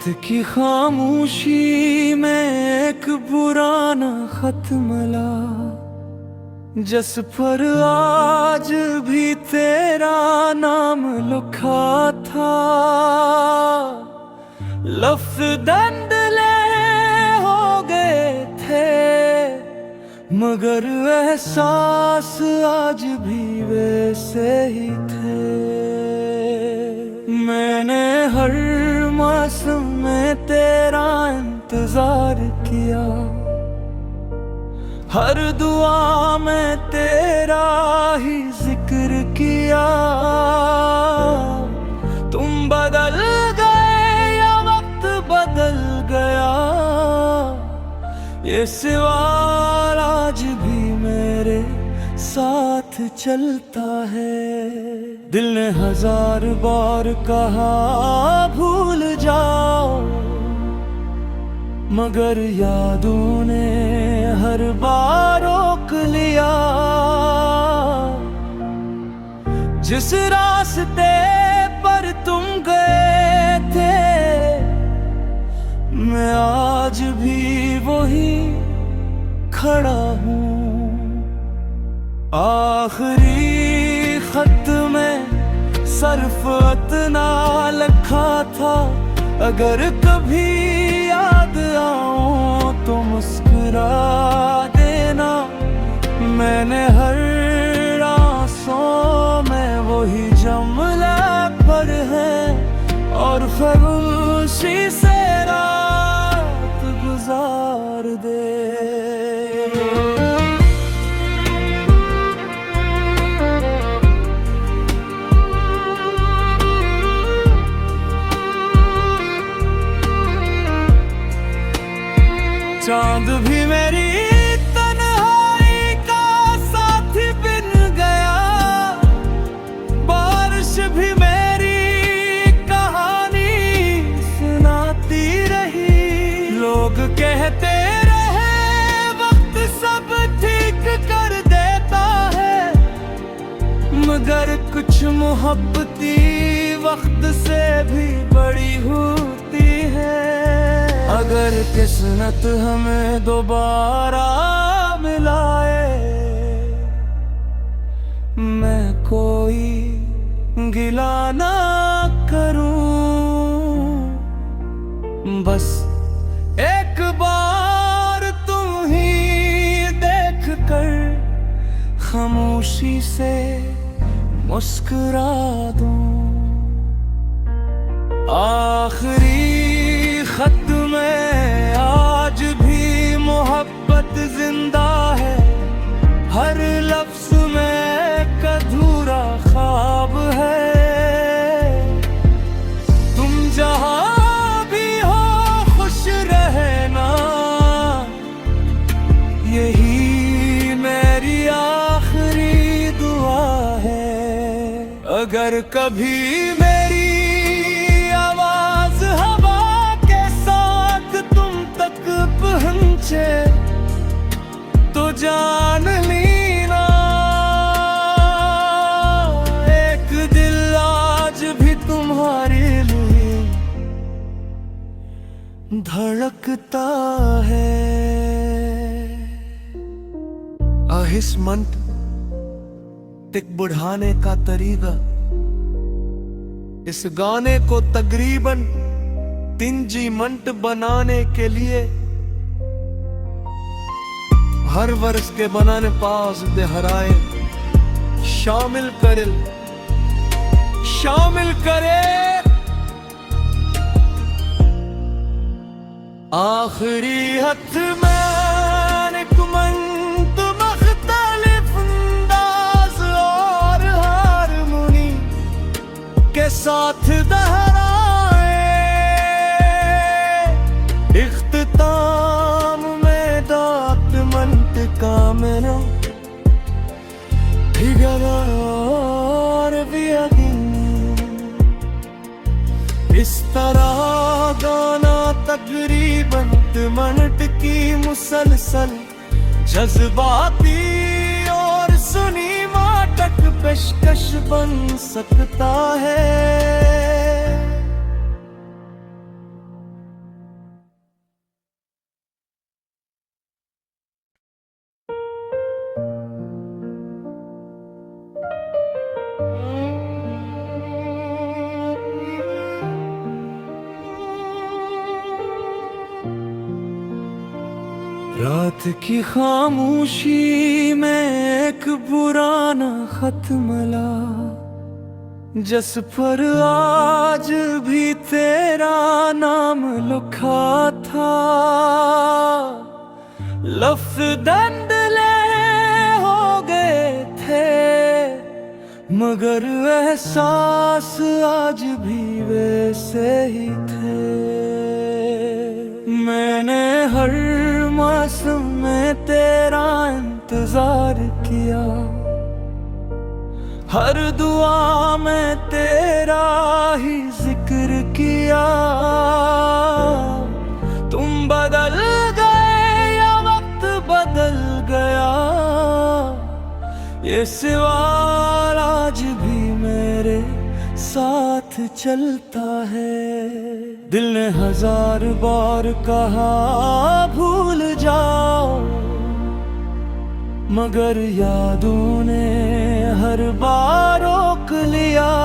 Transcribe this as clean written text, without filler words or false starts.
की खामोशी में एक पुराना खत मिला, जिस पर आज भी तेरा नाम लिखा था। लफ्ज़ धुंधले हो गए थे, मगर एहसास आज भी वैसे ही थे। मैंने हर मौसम में तेरा इंतजार किया, हर दुआ में तेरा ही जिक्र किया। तुम बदल गए या वक्त बदल गया, ये सवाल आज भी मेरे साथ चलता है। दिल ने 1000 बार कहा भूल जाओ, मगर यादों ने हर बार रोक लिया। जिस रास्ते पर तुम गए थे, मैं आज भी वही खड़ा हूँ। आखिरी खत में सिर्फ इतना लिखा था, अगर कभी याद आऊं तो मुस्कुरा देना। मैंने हर आंसू में वही जुमला पर है, और खामोशी से रात गुजार दे। चांद भी मेरी तन्हाई का साथी बन गया, बारिश भी मेरी कहानी सुनाती रही। लोग कहते रहे वक्त सब ठीक कर देता है, मगर कुछ मोहब्बती वक्त से भी बड़ी होती है। अगर किस्मत हमें दोबारा मिलाए, मैं कोई गिला ना करूं। बस एक बार तुम ही देख कर खामोशी से मुस्कुरा दूं। आखिरी खत में आज भी मोहब्बत जिंदा है, हर लफ्ज में एक अधूरा ख्वाब है। तुम जहां भी हो खुश रहना, यही मेरी आखिरी दुआ है। अगर कभी मेरी आवाज हवा पहुंचे तो जान लेना, एक दिल आज भी तुम्हारे लिए धड़कता है। आहिस्मत तिक बढ़ाने का तरीका, इस गाने को तकरीबन 3 मिनट बनाने के लिए हर वर्ष के बनाने पास दोहराए शामिल करे। आखिरी हथ में एक मंत मुख्तलिफ अंदाज और हारमोनी के साथ दोहराए। इख्तिताम में दात मंत का मेरा भीगा और भी इस तरह गाना तकरीबन 2 मिनट की मुसलसल जज्बाती और सुनी माटक पेशकश बन सकता है। रात की खामोशी में एक पुराना खत मिला, जिस पर आज भी तेरा नाम लिखा था। लफ्ज़ धुंधले हो गए थे, मगर एहसास आज भी वैसे ही थे। मैंने हर मौसम में तेरा इंतजार किया, हर दुआ में तेरा ही जिक्र किया। तुम बदल गए या वक्त बदल गया, ये सवाल आज भी मेरे साथ चलता है। दिल ने 1000 बार कहा भूल जाओ, मगर यादों ने हर बार रोक लिया।